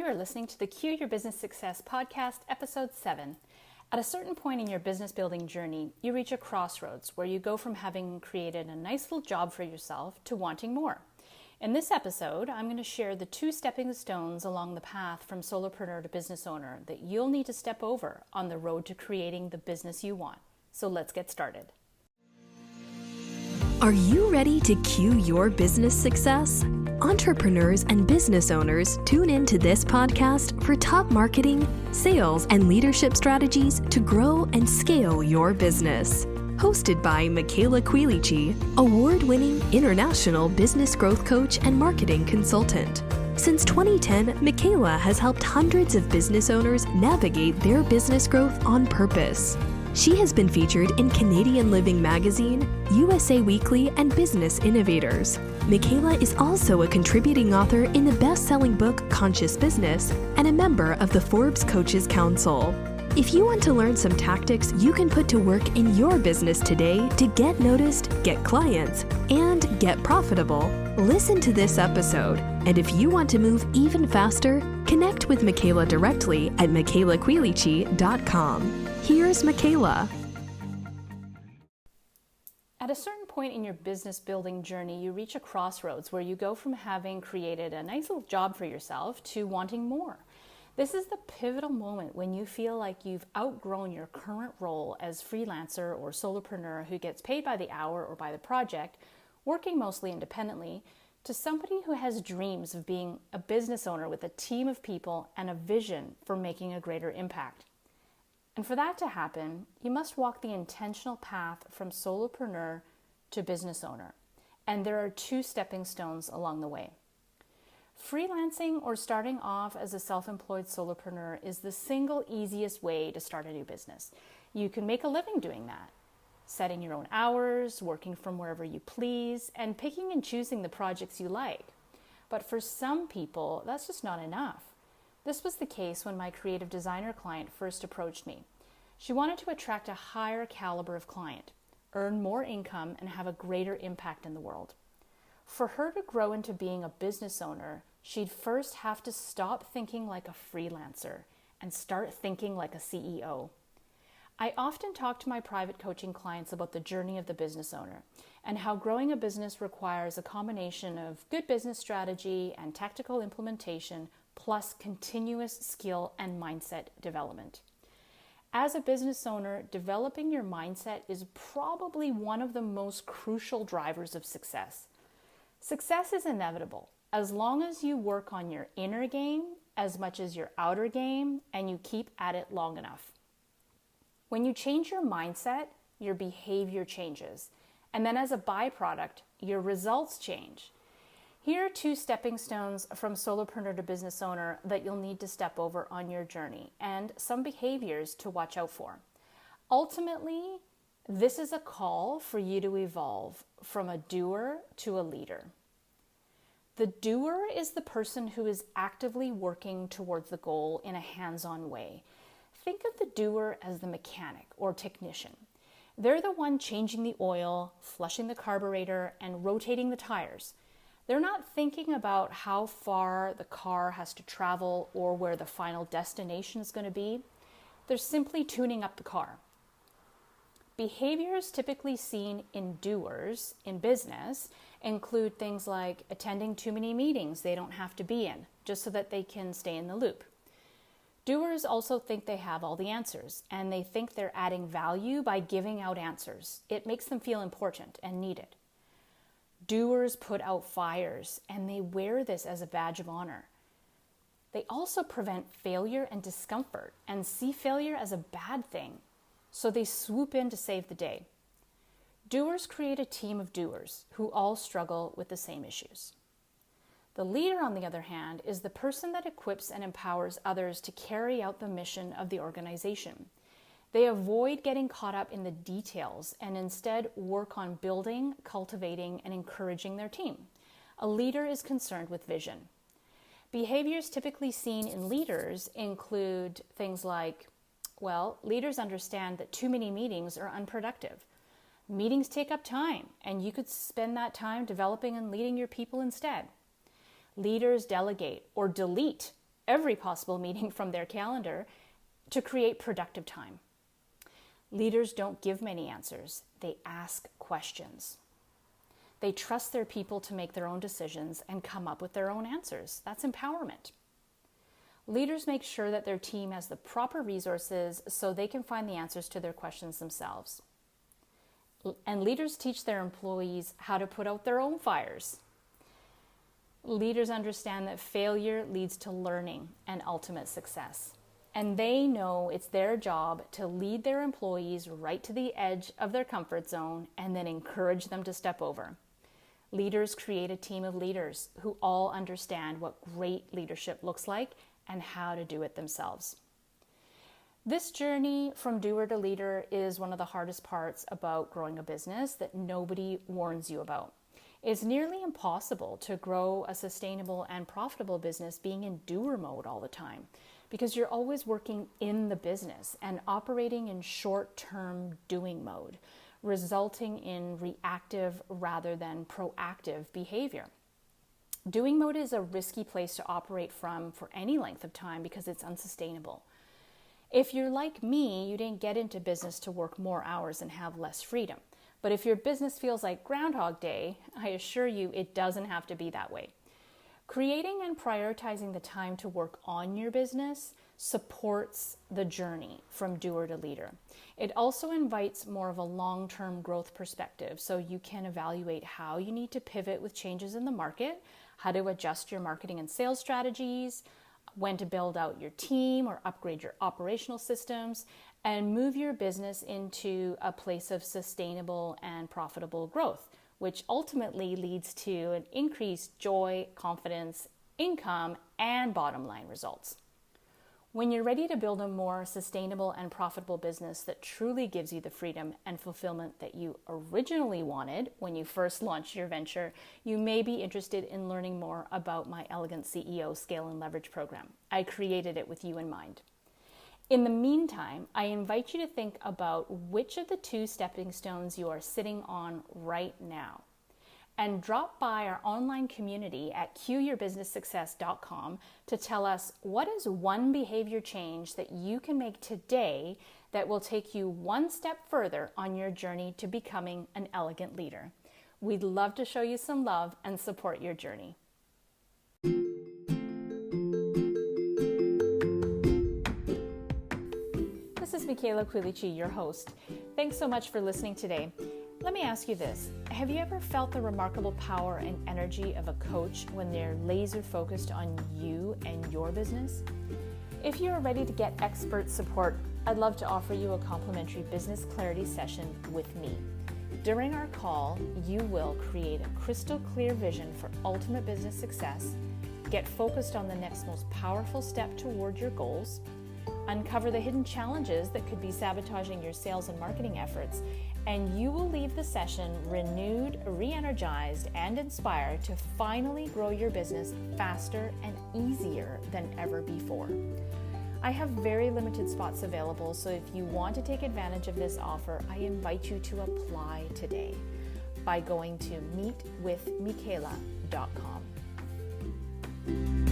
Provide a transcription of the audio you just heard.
are listening to the Cue Your Business Success podcast, episode 7. At a certain point in your business building journey, you reach a crossroads where you go from having created a nice little job for yourself to wanting more. In this episode, I'm going to share the 2 stepping stones along the path from solopreneur to business owner that you'll need to step over on the road to creating the business you want. So let's get started. Are you ready to cue your business success? Entrepreneurs and business owners tune into this podcast for top marketing, sales, and leadership strategies to grow and scale your business. Hosted by Michaela, award-winning international business growth coach and marketing consultant. Since 2010, Michaela has helped hundreds of business owners navigate their business growth on purpose. She has been featured in Canadian Living Magazine, USA Weekly, and Business Innovators. Michaela is also a contributing author in the best-selling book Conscious Business and a member of the Forbes Coaches Council. If you want to learn some tactics you can put to work in your business today to get noticed, get clients, and get profitable, listen to this episode. And if you want to move even faster, connect with Michaela directly at michaelaquilici.com. Here's Michaela. At a certain point in your business building journey, you reach a crossroads where you go from having created a nice little job for yourself to wanting more. This is the pivotal moment when you feel like you've outgrown your current role as freelancer or solopreneur who gets paid by the hour or by the project, working mostly independently, to somebody who has dreams of being a business owner with a team of people and a vision for making a greater impact. And for that to happen, you must walk the intentional path from solopreneur to business owner. And there are 2 stepping stones along the way. Freelancing or starting off as a self-employed solopreneur is the single easiest way to start a new business. You can make a living doing that, setting your own hours, working from wherever you please, and picking and choosing the projects you like. But for some people, that's just not enough. This was the case when my creative designer client first approached me. She wanted to attract a higher caliber of client, earn more income, and have a greater impact in the world. For her to grow into being a business owner, she'd first have to stop thinking like a freelancer and start thinking like a CEO. I often talk to my private coaching clients about the journey of the business owner and how growing a business requires a combination of good business strategy and tactical implementation plus continuous skill and mindset development. As a business owner, developing your mindset is probably one of the most crucial drivers of success. Success is inevitable as long as you work on your inner game as much as your outer game and you keep at it long enough. When you change your mindset, your behavior changes, and then as a byproduct, your results change. Here are 2 stepping stones from solopreneur to business owner that you'll need to step over on your journey and some behaviors to watch out for. Ultimately, this is a call for you to evolve from a doer to a leader. The doer is the person who is actively working towards the goal in a hands-on way. Think of the doer as the mechanic or technician. They're the one changing the oil, flushing the carburetor, and rotating the tires. They're not thinking about how far the car has to travel or where the final destination is going to be. They're simply tuning up the car. Behaviors typically seen in doers in business include things like attending too many meetings they don't have to be in, just so that they can stay in the loop. Doers also think they have all the answers, and they think they're adding value by giving out answers. It makes them feel important and needed. Doers put out fires, and they wear this as a badge of honor. They also prevent failure and discomfort and see failure as a bad thing, so they swoop in to save the day. Doers create a team of doers who all struggle with the same issues. The leader, on the other hand, is the person that equips and empowers others to carry out the mission of the organization. They avoid getting caught up in the details and instead work on building, cultivating, and encouraging their team. A leader is concerned with vision. Behaviors typically seen in leaders include things like, leaders understand that too many meetings are unproductive. Meetings take up time, and you could spend that time developing and leading your people instead. Leaders delegate or delete every possible meeting from their calendar to create productive time. Leaders don't give many answers. They ask questions. They trust their people to make their own decisions and come up with their own answers. That's empowerment. Leaders make sure that their team has the proper resources so they can find the answers to their questions themselves. And leaders teach their employees how to put out their own fires. Leaders understand that failure leads to learning and ultimate success. And they know it's their job to lead their employees right to the edge of their comfort zone and then encourage them to step over. Leaders create a team of leaders who all understand what great leadership looks like and how to do it themselves. This journey from doer to leader is one of the hardest parts about growing a business that nobody warns you about. It's nearly impossible to grow a sustainable and profitable business being in doer mode all the time, because you're always working in the business and operating in short-term doing mode, resulting in reactive rather than proactive behavior. Doing mode is a risky place to operate from for any length of time because it's unsustainable. If you're like me, you didn't get into business to work more hours and have less freedom. But if your business feels like Groundhog Day, I assure you it doesn't have to be that way. Creating and prioritizing the time to work on your business supports the journey from doer to leader. It also invites more of a long-term growth perspective, so you can evaluate how you need to pivot with changes in the market, how to adjust your marketing and sales strategies, when to build out your team or upgrade your operational systems, and move your business into a place of sustainable and profitable growth, which ultimately leads to an increased joy, confidence, income, and bottom line results. When you're ready to build a more sustainable and profitable business that truly gives you the freedom and fulfillment that you originally wanted when you first launched your venture, you may be interested in learning more about my Elegant CEO Scale and Leverage program. I created it with you in mind. In the meantime, I invite you to think about which of the 2 stepping stones you are sitting on right now, and drop by our online community at qyourbusinesssuccess.com to tell us what is one behavior change that you can make today that will take you one step further on your journey to becoming an elegant leader. We'd love to show you some love and support your journey. This is Michaela, your host. Thanks so much for listening today. Let me ask you this. Have you ever felt the remarkable power and energy of a coach when they're laser focused on you and your business? If you are ready to get expert support, I'd love to offer you a complimentary business clarity session with me. During our call, you will create a crystal clear vision for ultimate business success, get focused on the next most powerful step toward your goals, uncover the hidden challenges that could be sabotaging your sales and marketing efforts, and you will leave the session renewed, re-energized, and inspired to finally grow your business faster and easier than ever before. I have very limited spots available, so if you want to take advantage of this offer, I invite you to apply today by going to meetwithmichaela.com.